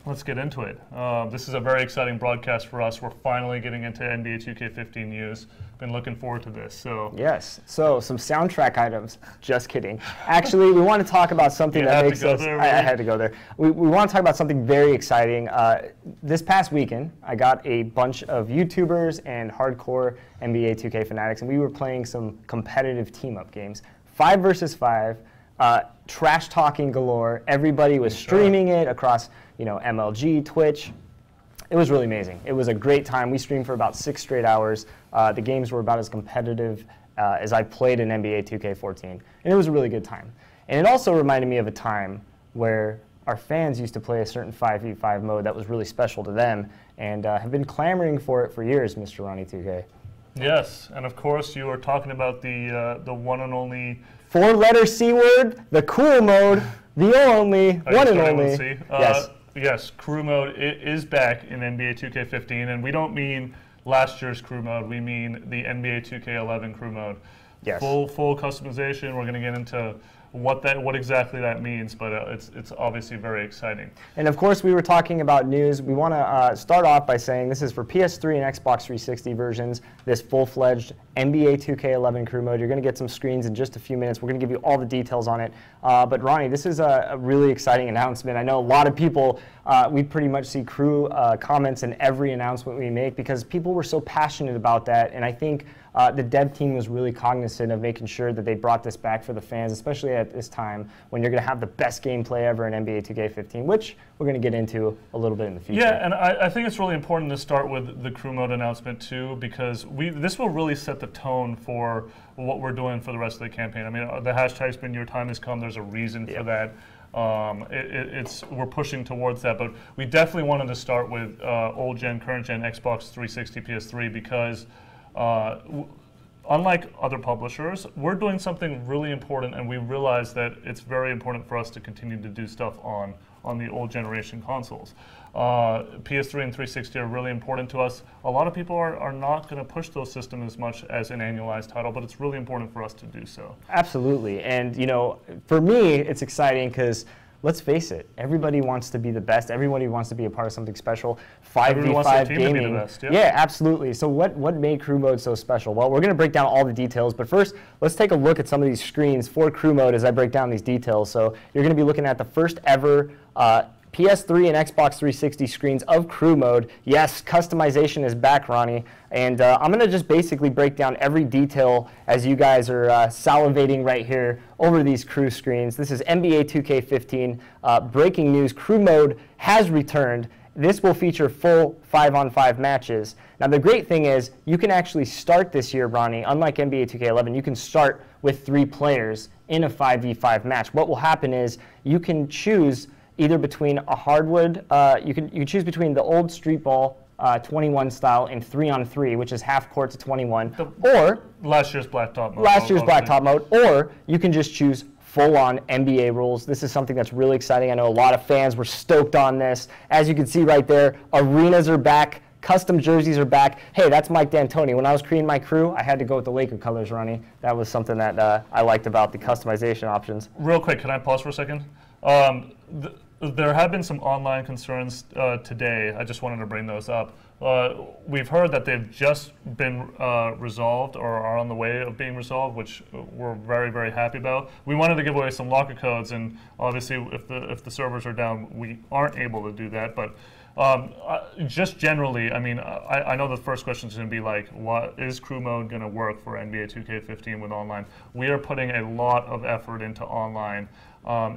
Let's get into it. This is a very exciting broadcast for us. We're finally getting into NBA 2K15 news. Been looking forward to this. So yes. So some soundtrack items. Just kidding. Actually, we want to talk about something that makes us. I had to go there. We want to talk about something very exciting. This past weekend, I got a bunch of YouTubers and hardcore NBA 2K fanatics, and we were playing some competitive team-up games. 5 versus 5. Trash talking galore. Everybody was streaming it across, MLG, Twitch. It was really amazing. It was a great time. We streamed for about 6 straight hours. The games were about as competitive as I played in NBA 2K14, and it was a really good time. And it also reminded me of a time where our fans used to play a certain 5v5 mode that was really special to them, and have been clamoring for it for years, Mr. Ronnie 2K. Yes, and of course you are talking about the one and only 4-letter C word, the cool mode, the only, one and only. Yes. Yes, crew mode is back in NBA 2K15, and we don't mean last year's crew mode. We mean the NBA 2K11 crew mode. Yes. Full customization. We're going to get into what exactly that means, but it's obviously very exciting. And of course, we were talking about news. We want to start off by saying this is for PS3 and Xbox 360 versions, this full-fledged NBA 2K11 crew mode. You're going to get some screens in just a few minutes. We're going to give you all the details on it. But Ronnie, this is a really exciting announcement. I know a lot of people, we pretty much see crew comments in every announcement we make because people were so passionate about that. And I think the dev team was really cognizant of making sure that they brought this back for the fans, especially at this time when you're going to have the best gameplay ever in NBA 2K15, which we're going to get into a little bit in the future. Yeah, and I think it's really important to start with the crew mode announcement too, because this will really set the tone for what we're doing for the rest of the campaign. I mean, the hashtag's been "Your time has come." There's a reason for that. We're pushing towards that, but we definitely wanted to start with old gen, current gen, Xbox 360, PS3, because unlike other publishers, we're doing something really important, and we realize that it's very important for us to continue to do stuff on the old generation consoles. PS3 and 360 are really important to us. A lot of people are not going to push those systems as much as an annualized title, but it's really important for us to do so. Absolutely, and for me, it's exciting because let's face it, everybody wants to be the best. Everybody wants to be a part of something special. 5v5 gaming. To be the best, yeah, absolutely. So what made crew mode so special? Well, we're going to break down all the details, but first, let's take a look at some of these screens for crew mode as I break down these details. So you're going to be looking at the first ever PS3 and Xbox 360 screens of crew mode. Yes, customization is back, Ronnie. And I'm going to just basically break down every detail as you guys are salivating right here over these crew screens. This is NBA 2K15. Breaking news, crew mode has returned. This will feature full 5-on-5 matches. Now, the great thing is you can actually start this year, Ronnie, unlike NBA 2K11, you can start with 3 players in a 5v5 match. What will happen is you can choose either between a hardwood, you can choose between the old street ball 21 style and 3-on-3, which is half court to 21, or last year's blacktop mode. Last year's blacktop mode, or you can just choose full-on NBA rules. This is something that's really exciting. I know a lot of fans were stoked on this. As you can see right there, arenas are back. Custom jerseys are back. Hey, that's Mike D'Antoni. When I was creating my crew, I had to go with the Laker colors, Ronnie. That was something that I liked about the customization options. Real quick, can I pause for a second? There have been some online concerns today. I just wanted to bring those up. We've heard that they've just been resolved or are on the way of being resolved, which we're very, very happy about. We wanted to give away some locker codes, and obviously if the servers are down, we aren't able to do that. But just generally, I mean, I know the first question is going to be like, what is crew mode going to work for NBA 2K15 with online? We are putting a lot of effort into online.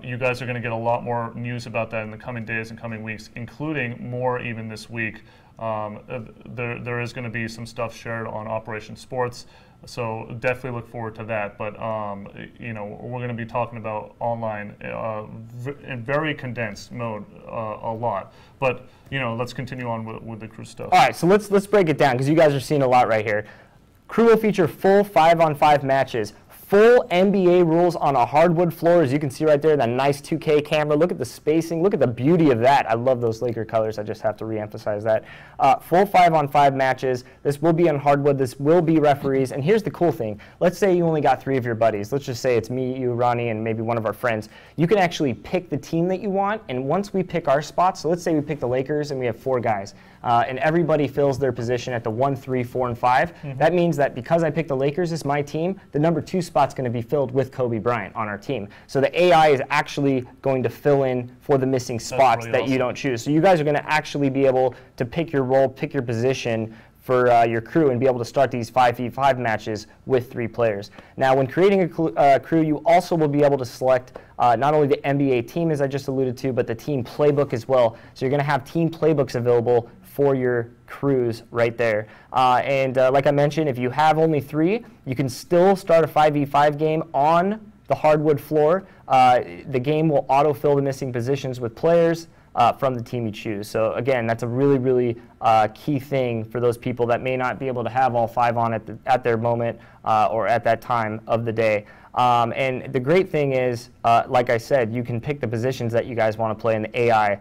You guys are going to get a lot more news about that in the coming days and coming weeks, including more even this week. There is going to be some stuff shared on Operation Sports, so definitely look forward to that. But we're going to be talking about online in very condensed mode a lot. But let's continue on with the crew stuff. All right, so let's break it down because you guys are seeing a lot right here. Crew will feature full 5-on-5 matches, full NBA rules on a hardwood floor, as you can see right there, that nice 2K camera. Look at the spacing. Look at the beauty of that. I love those Laker colors. I just have to reemphasize that. Full 5-on-5 matches. This will be on hardwood. This will be referees. And here's the cool thing. Let's say you only got 3 of your buddies. Let's just say it's me, you, Ronnie, and maybe one of our friends. You can actually pick the team that you want, and once we pick our spots, so let's say we pick the Lakers and we have 4 guys, and everybody fills their position at the 1, 3, 4, and 5. That means that because I picked the Lakers as my team, the number 2 spot's going to be filled with Kobe Bryant on our team. So the AI is actually going to fill in for the missing spots that you don't choose. So you guys are going to actually be able to pick your role, pick your position for your crew, and be able to start these 5v5 matches with 3 players. Now, when creating a crew, you also will be able to select not only the NBA team, as I just alluded to, but the team playbook as well. So you're going to have team playbooks available for your crews right there. Like I mentioned, if you have only 3, you can still start a 5v5 game on the hardwood floor. The game will autofill the missing positions with players from the team you choose. So again, that's a really, really key thing for those people that may not be able to have all 5 on at their moment or at that time of the day. And the great thing is, like I said, you can pick the positions that you guys want to play, and the AI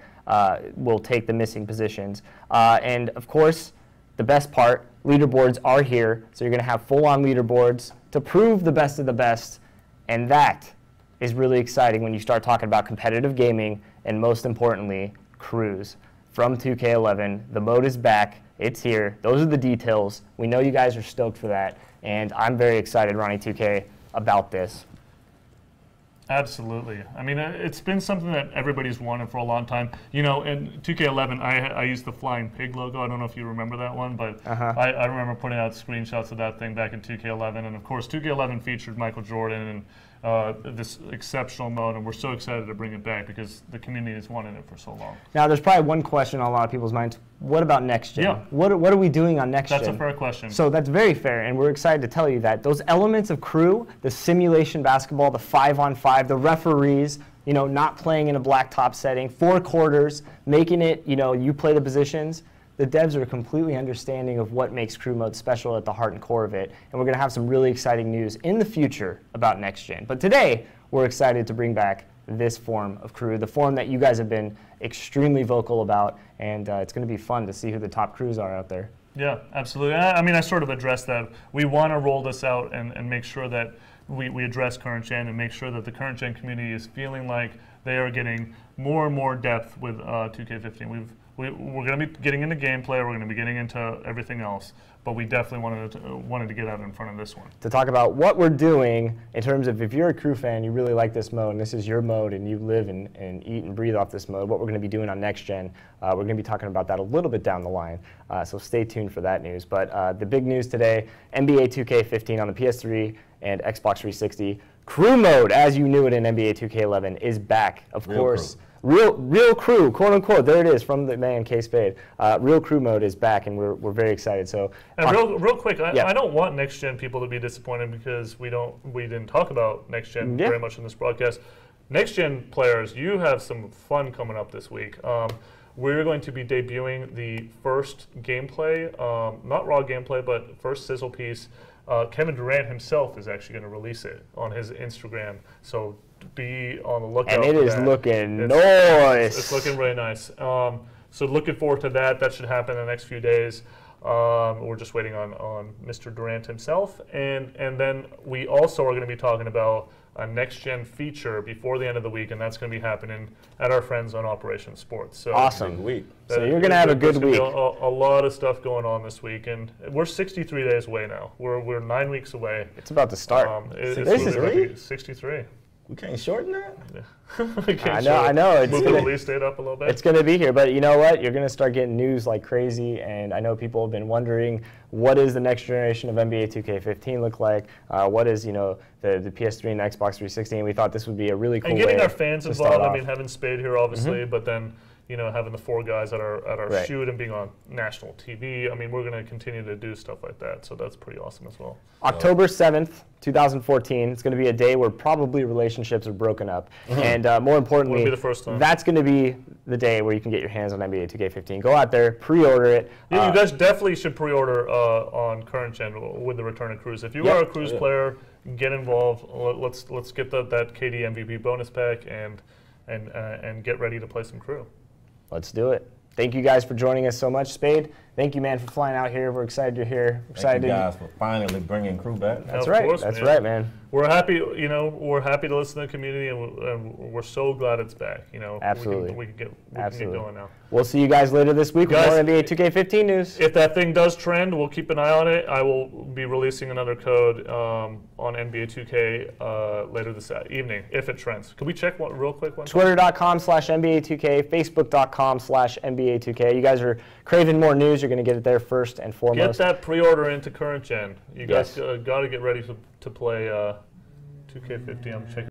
will take the missing positions. And of course, the best part, leaderboards are here. So you're going to have full-on leaderboards to prove the best of the best. And that is really exciting when you start talking about competitive gaming, and most importantly, crews. From 2K11, the mode is back. It's here. Those are the details. We know you guys are stoked for that. And I'm very excited, Ronnie 2K, about this. Absolutely. I mean, it's been something that everybody's wanted for a long time. You know, in 2K11, I used the Flying Pig logo. I don't know if you remember that one, but I remember putting out screenshots of that thing back in 2K11. And of course, 2K11 featured Michael Jordan and this exceptional mode, and we're so excited to bring it back because the community has wanted it for so long. Now, there's probably one question on a lot of people's minds. What about next gen? Yeah. What are we doing on next gen? That's a fair question. So that's very fair, and we're excited to tell you that. Those elements of crew, the simulation basketball, the 5-on-5, the referees, you know, not playing in a blacktop setting, 4 quarters, making it, you know, you play the positions. The devs are completely understanding of what makes crew mode special at the heart and core of it, and we're going to have some really exciting news in the future about next gen. But today, we're excited to bring back this form of crew, the form that you guys have been extremely vocal about, and it's going to be fun to see who the top crews are out there. Yeah, absolutely. I mean, I sort of addressed that. We want to roll this out and make sure that we address current gen and make sure that the current gen community is feeling like they are getting more and more depth with 2K15. We're going to be getting into gameplay, we're going to be getting into everything else, but we definitely wanted to get out in front of this one. To talk about what we're doing in terms of, if you're a crew fan, you really like this mode, and this is your mode, and you live and eat and breathe off this mode, what we're going to be doing on next gen, we're going to be talking about that a little bit down the line, so stay tuned for that news. But the big news today, NBA 2K15 on the PS3 and Xbox 360. Crew mode, as you knew it in NBA 2K11, is back, of course. Real crew, quote unquote. There it is from the man K Spade. Real crew mode is back, and we're very excited. So, and real quick, I don't want next gen people to be disappointed because we didn't talk about next gen very much in this broadcast. Next gen players, you have some fun coming up this week. We're going to be debuting the first gameplay, not raw gameplay, but first sizzle piece. Kevin Durant himself is actually going to release it on his Instagram. So be on the lookout. And it is looking nice. It's looking really nice. So looking forward to that. That should happen in the next few days. We're just waiting on Mr. Durant himself. And then we also are going to be talking about a next-gen feature before the end of the week, and that's going to be happening at our friends on Operation Sports. So awesome week. So you're going to have a good week. A lot of stuff going on this week, and we're 63 days away now. We're 9 weeks away. It's about to start. This is 63. We can't shorten that? Yeah. I know. Move the release date up a little bit. It's going to be here, but you know what? You're going to start getting news like crazy, and I know people have been wondering, what is the next generation of NBA 2K15 look like? What is, you know, the PS3 and Xbox 360? And we thought this would be a really cool way. And getting our fans involved. I mean, having Spade here, obviously, but then, you know, having the 4 guys at our shoot and being on national TV. I mean, we're going to continue to do stuff like that, so that's pretty awesome as well. October 7th, 2014. It's going to be a day where probably relationships are broken up, and more importantly, be the first time. That's going to be the day where you can get your hands on NBA 2K15. Go out there, pre-order it. Yeah, you guys definitely should pre-order on current gen with the return of Cruise. If you are a Cruise player get involved. Let's get that KD MVP bonus pack and get ready to play some crew. Let's do it. Thank you guys for joining us so much. Spade, thank you, man, for flying out here. We're excited you're here. Thank you guys for finally bringing crew back. That's right. Course, That's man. right, man. We're happy, we're happy to listen to the community, and we're so glad it's back. Absolutely. We can get going now. We'll see you guys later this week with Guys, more NBA 2K15 news. If that thing does trend, we'll keep an eye on it. I will be releasing another code on NBA 2K later this evening if it trends. Can we check one real quick? Twitter.com/NBA2K, Facebook.com/NBA2K. You guys are craving more news. You're going to get it there first and foremost. Get that pre-order into current gen. You guys got to get ready to play 2K15. I'm checking.